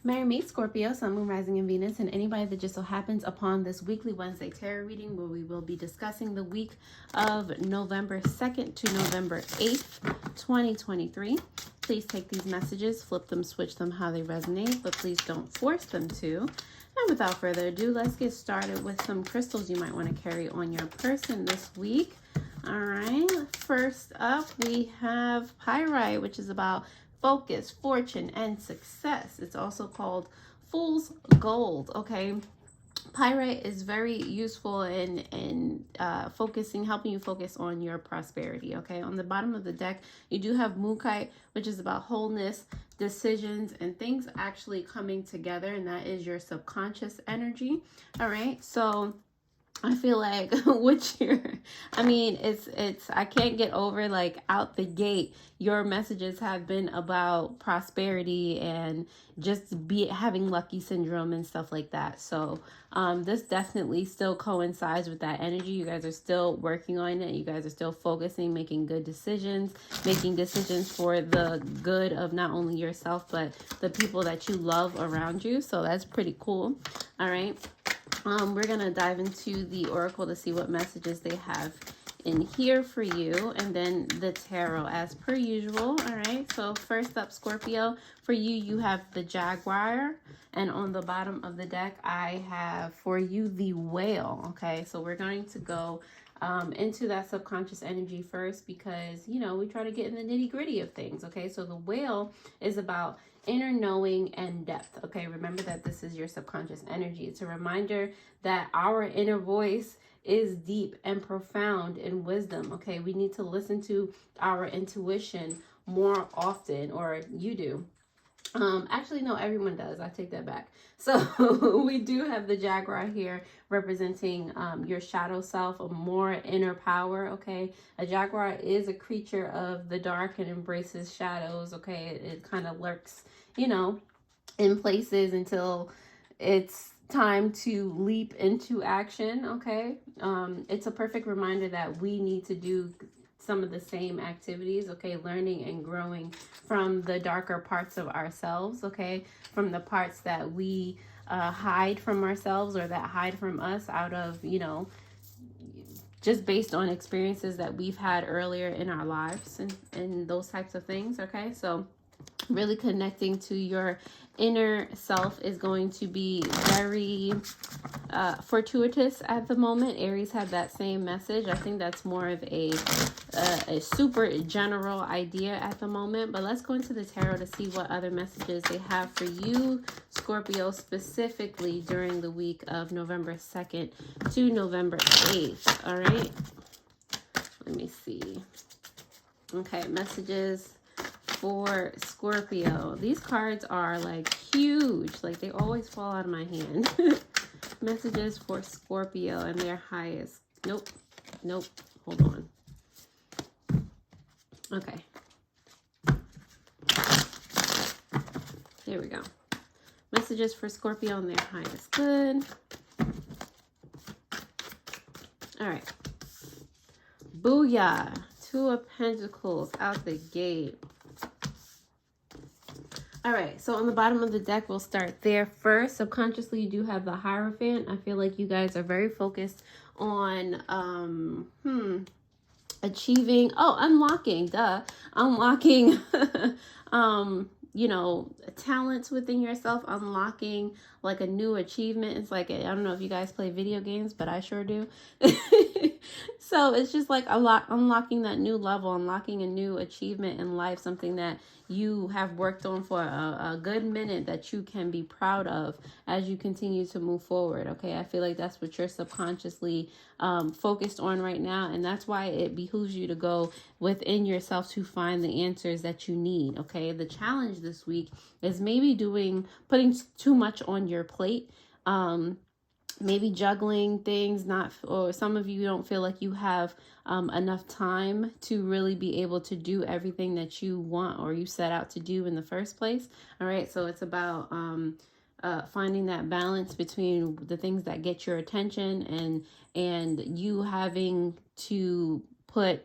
Marry me, Scorpio, Sun, Moon, Rising, and Venus, and anybody that just so happens upon this weekly Wednesday tarot reading where we will be discussing the week of November 2nd to November 8th, 2023. Please take these messages, flip them, switch them how they resonate, but please don't force them to. And without further ado, let's get started with some crystals you might want to carry on your person this week. All right, first up, we have pyrite, which is about focus, fortune, and success. It's also called fool's gold. Okay, pyrite is very useful in focusing, helping you focus on your prosperity. Okay, on the bottom of the deck, you do have moonkite, which is about wholeness, decisions, and things actually coming together, and that is your subconscious energy. All right, so I feel like I can't get over, like, out the gate, your messages have been about prosperity and just having lucky syndrome and stuff like that. So this definitely still coincides with that energy. You guys are still working on it. You guys are still focusing, making good decisions, making decisions for the good of not only yourself, but the people that you love around you. So that's pretty cool. All right. We're going to dive into the oracle to see what messages they have in here for you, and then the tarot as per usual. All right, so first up, Scorpio, for you, you have the Jaguar, and on the bottom of the deck, I have for you the Whale. Okay, so we're going to go into that subconscious energy first because, you know, we try to get in the nitty gritty of things. Okay, so the Whale is about inner knowing and depth. Okay, remember that this is your subconscious energy. It's a reminder that our inner voice is deep and profound in wisdom. Okay, we need to listen to our intuition more often, or you do. Actually, no, everyone does. I take that back. So we do have the Jaguar here representing your shadow self, a more inner power. Okay, a Jaguar is a creature of the dark and embraces shadows. Okay, it kind of lurks, you know, in places until it's time to leap into action. Okay, it's a perfect reminder that we need to do some of the same activities. Okay, learning and growing from the darker parts of ourselves. Okay, from the parts that we hide from ourselves, or that hide from us out of, you know, just based on experiences that we've had earlier in our lives, and those types of things. Okay, so really connecting to your inner self is going to be very fortuitous at the moment. Aries had that same message. I think that's more of a super general idea at the moment, but let's go into the tarot to see what other messages they have for you, Scorpio, specifically during the week of November 2nd to November 8th. All right, let me see. Okay, messages for Scorpio. These cards are like huge, like they always fall out of my hand. Messages for Scorpio and their highest. Nope, hold on. Okay, there we go. Messages for Scorpio and their highest good. All right, booyah. Two of Pentacles out the gate. All right, so on the bottom of the deck, we'll start there first. Subconsciously, you do have the Hierophant. I feel like you guys are very focused on achieving, unlocking you know, talents within yourself, unlocking like a new achievement. It's like, I don't know if you guys play video games, but I sure do. So it's just like unlocking that new level, unlocking a new achievement in life, something that you have worked on for a good minute that you can be proud of as you continue to move forward. Okay, I feel like that's what you're subconsciously focused on right now, and that's why it behooves you to go within yourself to find the answers that you need. Okay, the challenge this week is maybe putting too much on your plate. Maybe juggling things, or some of you don't feel like you have enough time to really be able to do everything that you want or you set out to do in the first place. All right, so it's about finding that balance between the things that get your attention and you having to put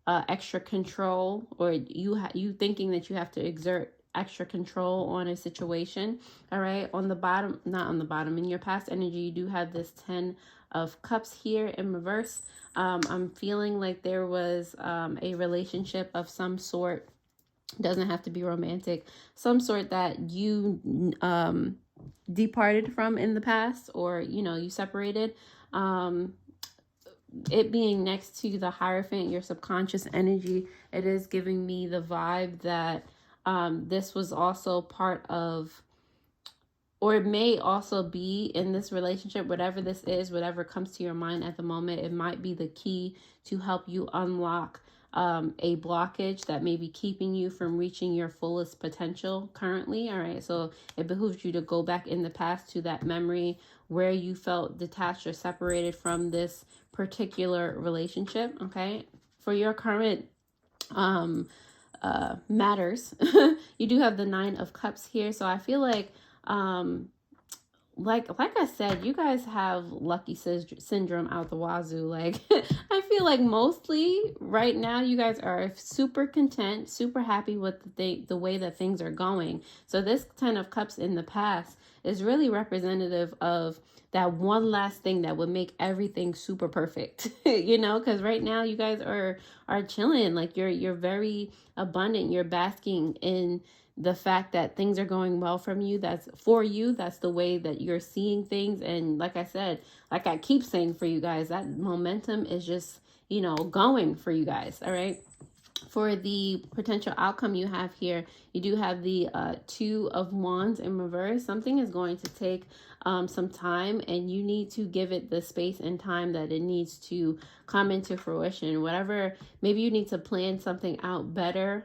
extra control, or you thinking that you have to exert extra control on a situation. All right, on the bottom, not on the bottom, in your past energy, you do have this 10 of Cups here in reverse. I'm feeling like there was a relationship of some sort, doesn't have to be romantic, some sort that you departed from in the past, or you know, you separated. It being next to the Hierophant, your subconscious energy, it is giving me the vibe that this was also part of, or it may also be in this relationship, whatever this is, whatever comes to your mind at the moment, it might be the key to help you unlock a blockage that may be keeping you from reaching your fullest potential currently. All right, so it behooves you to go back in the past to that memory where you felt detached or separated from this particular relationship. Okay, for your current matters, you do have the 9 of Cups here, so I feel like like I said, you guys have lucky syndrome out the wazoo. Like, I feel like mostly right now you guys are super content, super happy with the way that things are going. So this 10 of Cups in the past is really representative of that one last thing that would make everything super perfect. You know, because right now you guys are chilling. Like, you're very abundant. You're basking in the fact that things are going well from you. That's for you. That's the way that you're seeing things. And like I said, like I keep saying for you guys, that momentum is just, you know, going for you guys. All right. For the potential outcome you have here, you do have the 2 of Wands in reverse. Something is going to take some time, and you need to give it the space and time that it needs to come into fruition. Whatever, maybe you need to plan something out better.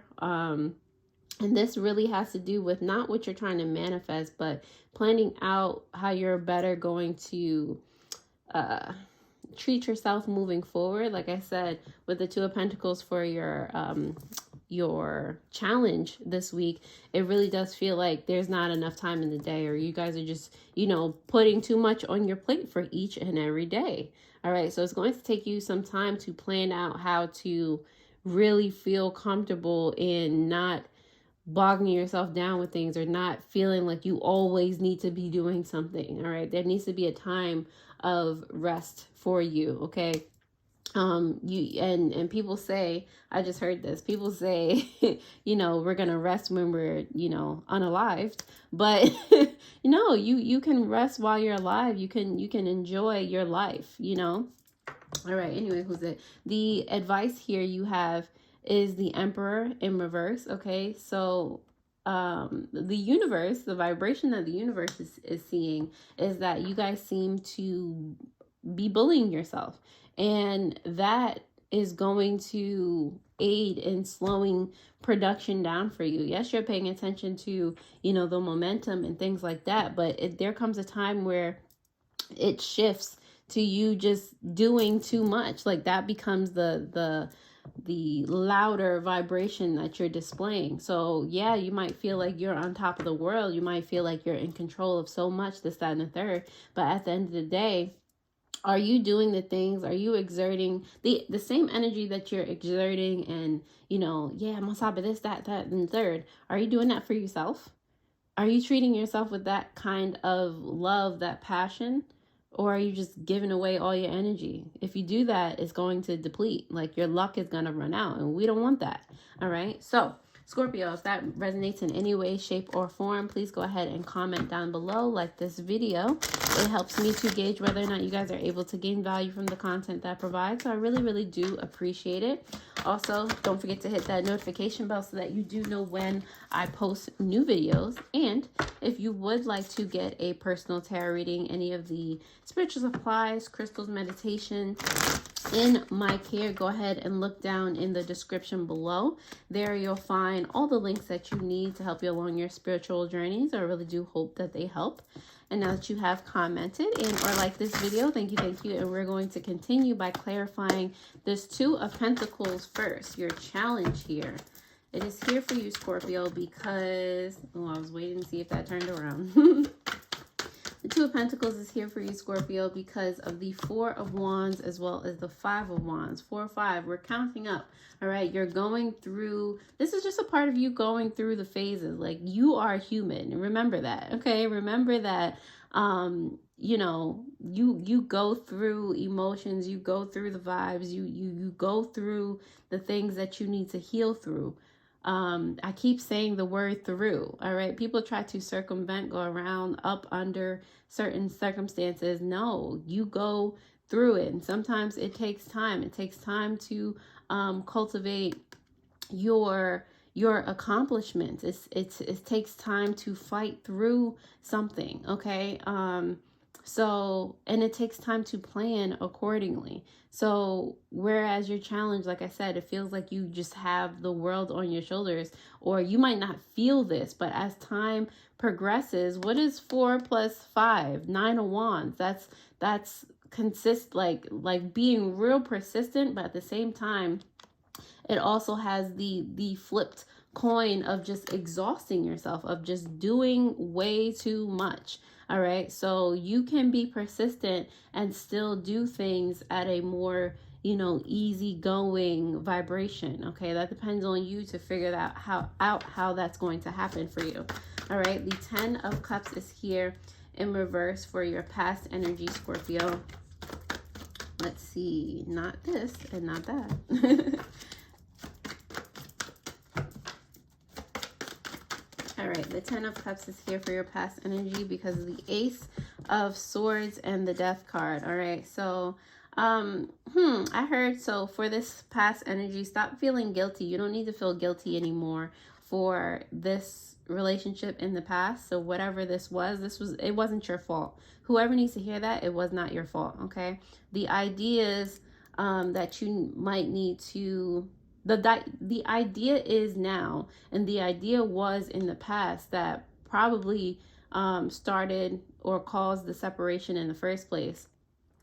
And this really has to do with not what you're trying to manifest, but planning out how you're better going to treat yourself moving forward. Like I said, with the 2 of Pentacles for your challenge this week, it really does feel like there's not enough time in the day, or you guys are just, you know, putting too much on your plate for each and every day. All right, so it's going to take you some time to plan out how to really feel comfortable in not bogging yourself down with things, or not feeling like you always need to be doing something. All right, there needs to be a time of rest for you. Okay, and people say, I just heard this, people say, you know, we're gonna rest when we're, you know, unalived, but you know, you can rest while you're alive. You can enjoy your life, you know. All right, anyway, who's it? The advice here you have is the Emperor in reverse. Okay, so the universe, the vibration that the universe is seeing is that you guys seem to be bullying yourself, and that is going to aid in slowing production down for you. Yes, you're paying attention to, you know, the momentum and things like that, but there comes a time where it shifts to you just doing too much. Like, that becomes the louder vibration that you're displaying. So yeah, you might feel like you're on top of the world. You might feel like you're in control of so much, this, that, and the third. But at the end of the day, are you doing the things? Are you exerting the same energy that you're exerting? And, you know, yeah, I'm on top of this, that, and the third. Are you doing that for yourself? Are you treating yourself with that kind of love, that passion? Or are you just giving away all your energy? If you do that, it's going to deplete. Like, your luck is going to run out, and we don't want that. All right. So, Scorpio, if that resonates in any way, shape, or form, please go ahead and comment down below. Like this video. It helps me to gauge whether or not you guys are able to gain value from the content that I provide. So I really, really do appreciate it. Also, don't forget to hit that notification bell so that you do know when I post new videos. And if you would like to get a personal tarot reading, any of the spiritual supplies, crystals, meditation in my care, go ahead and look down in the description below. There you'll find all the links that you need to help you along your spiritual journeys. I really do hope that they help. And now that you have commented or liked this video, thank you. And we're going to continue by clarifying this 2 of Pentacles first, your challenge here. It is here for you, Scorpio, because, oh, I was waiting to see if that turned around. The Two of Pentacles is here for you, Scorpio, because of the Four of Wands as well as the Five of Wands. 4 or 5, we're counting up. All right, you're going through, this is just a part of you going through the phases. Like, you are human. Remember that, okay? Remember that, you know, you go through emotions, you go through the vibes, you go through the things that you need to heal through. I keep saying the word through, all right? People try to circumvent, go around, up, under certain circumstances. No, you go through it. And sometimes it takes time. It takes time to cultivate your accomplishments. It takes time to fight through something, okay? So, and it takes time to plan accordingly. So, whereas your challenge, like I said, it feels like you just have the world on your shoulders, or you might not feel this, but as time progresses, what is 4 plus 5? 9 of Wands. That's like being real persistent, but at the same time, it also has the flipped coin of just exhausting yourself, of just doing way too much. All right, so you can be persistent and still do things at a more, you know, easygoing vibration. Okay, that depends on you to figure that how that's going to happen for you. All right, the 10 of Cups is here in reverse for your past energy, Scorpio. Let's see, not this and not that. All right, the 10 of Cups is here for your past energy because of the Ace of Swords and the Death card. All right, so I heard, so for this past energy, stop feeling guilty. You don't need to feel guilty anymore for this relationship in the past. So whatever this was, it wasn't your fault. Whoever needs to hear that, it was not your fault, okay? The ideas that you might need to... The idea is now, and the idea was in the past that probably started or caused the separation in the first place,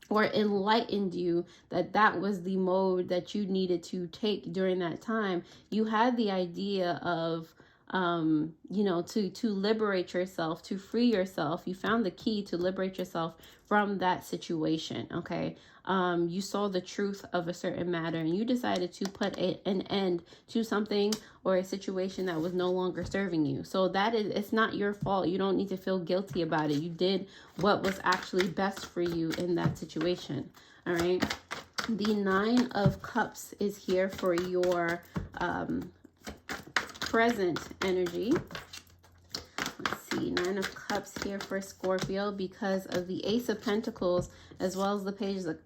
or enlightened you that was the mode that you needed to take during that time. You had the idea of, you know, to liberate yourself, to free yourself. You found the key to liberate yourself from that situation, okay? You saw the truth of a certain matter and you decided to put an end to something or a situation that was no longer serving you. So it's not your fault. You don't need to feel guilty about it. You did what was actually best for you in that situation. All right. The 9 of Cups is here for your present energy. Let's see, 9 of Cups here for Scorpio because of the Ace of Pentacles as well as the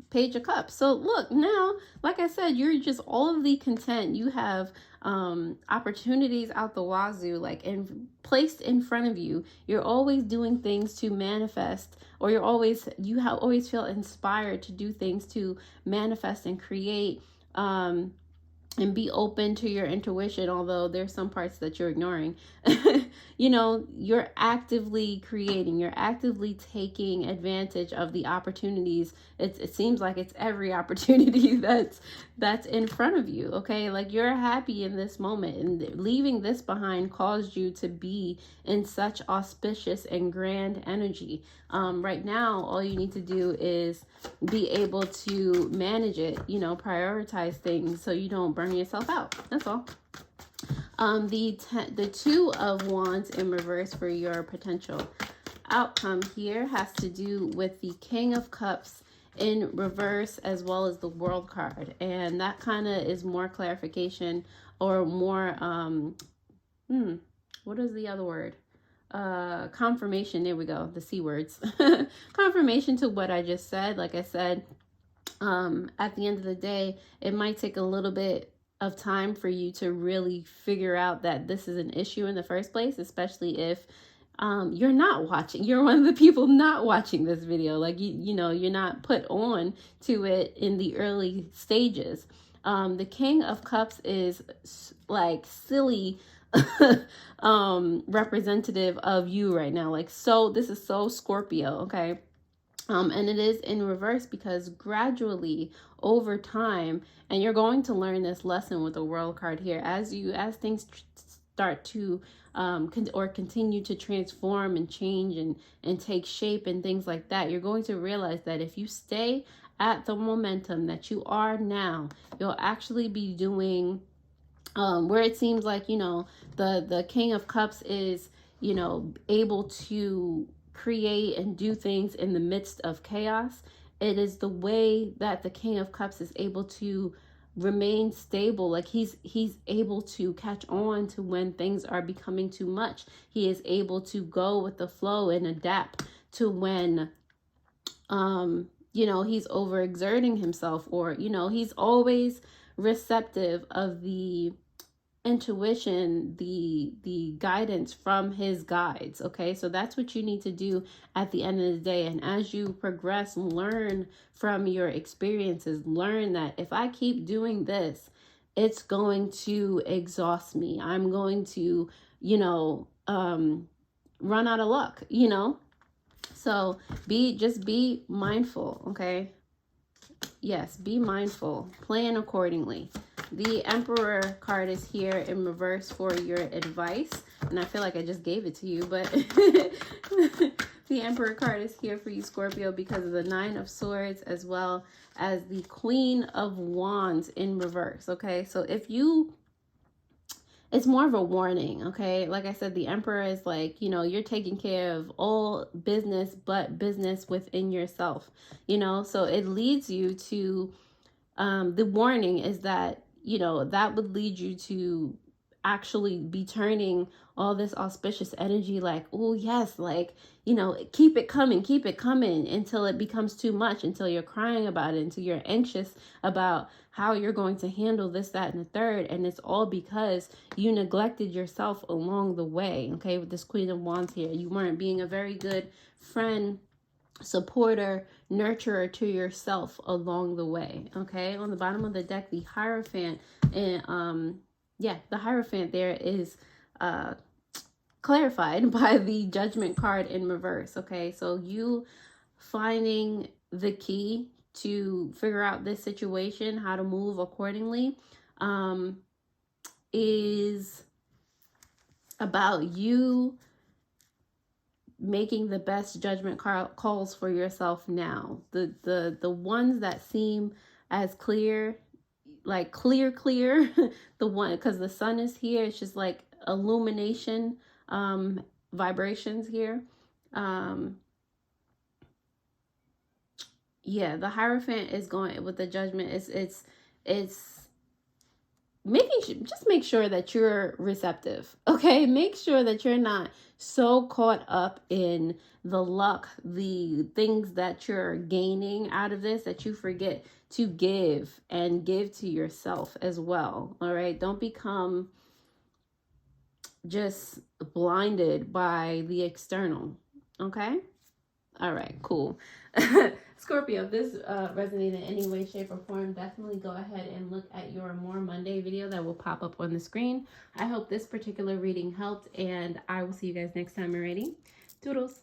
Page of Cups. So look, now, like I said, you're just all of the content. You have opportunities out the wazoo, like placed in front of you. You're always doing things to manifest, or you always feel inspired to do things to manifest and create, and be open to your intuition, although there's some parts that you're ignoring. You know, you're actively creating, you're actively taking advantage of the opportunities. It seems like it's every opportunity that's in front of you, okay? Like, you're happy in this moment, and leaving this behind caused you to be in such auspicious and grand energy. Right now, all you need to do is be able to manage it, you know, prioritize things so you don't burn yourself out. That's all. The 2 of Wands in reverse for your potential outcome here has to do with the King of Cups in reverse as well as the World card, and that kind of is more clarification or more what is the other word? Confirmation. There we go, the C words. Confirmation to what I just said. Like I said, at the end of the day, it might take a little bit of time for you to really figure out that this is an issue in the first place, especially if you're not watching. You're one of the people not watching this video. Like, you know, you're not put on to it in the early stages. The King of Cups is like silly representative of you right now. Like, so this is so Scorpio, okay? And it is in reverse because gradually over time, and you're going to learn this lesson with the World card here, as things start to or continue to transform and change and take shape and things like that, you're going to realize that if you stay at the momentum that you are now, you'll actually be doing where it seems like, you know, the King of Cups is, you know, able to create and do things in the midst of chaos. It is the way that the King of Cups is able to remain stable. Like he's able to catch on to when things are becoming too much. He is able to go with the flow and adapt to when you know, he's overexerting himself, or, you know, he's always receptive of the intuition, the guidance from his guides. Okay, so that's what you need to do at the end of the day. And as you progress, learn from your experiences. Learn that if I keep doing this, it's going to exhaust me. I'm going to, you know, run out of luck, you know. So just be mindful. Okay, yes, be mindful, plan accordingly. The Emperor card is here in reverse for your advice, and I feel like I just gave it to you, but the Emperor card is here for you, Scorpio, because of the Nine of Swords as well as the Queen of Wands in reverse. Okay, so if you, it's more of a warning. Okay, like I said, the Emperor is like, you know, you're taking care of all business but business within yourself, you know. So it leads you to the warning is that, you know, that would lead you to actually be turning all this auspicious energy like, oh yes, like, you know, keep it coming until it becomes too much, until you're crying about it, until you're anxious about how you're going to handle this, that, and the third. And it's all because you neglected yourself along the way. Okay, with this Queen of Wands here, you weren't being a very good friend, supporter, nurturer to yourself along the way. Okay, on the bottom of the deck, the Hierophant, and yeah, the Hierophant there is clarified by the Judgment card in reverse. Okay, so you finding the key to figure out this situation, how to move accordingly, is about you making the best judgment calls for yourself now. The ones that seem as clear, like clear the one, because the sun is here, it's just like illumination vibrations here. Yeah, the Hierophant is going with the Judgment. It's just make sure that you're receptive. Okay, make sure that you're not so caught up in the luck, the things that you're gaining out of this, that you forget to give to yourself as well. All right, don't become just blinded by the external. Okay, all right, cool. Scorpio, if this resonated in any way, shape, or form, definitely go ahead and look at your More Monday video that will pop up on the screen. I hope this particular reading helped, and I will see you guys next time already. Toodles.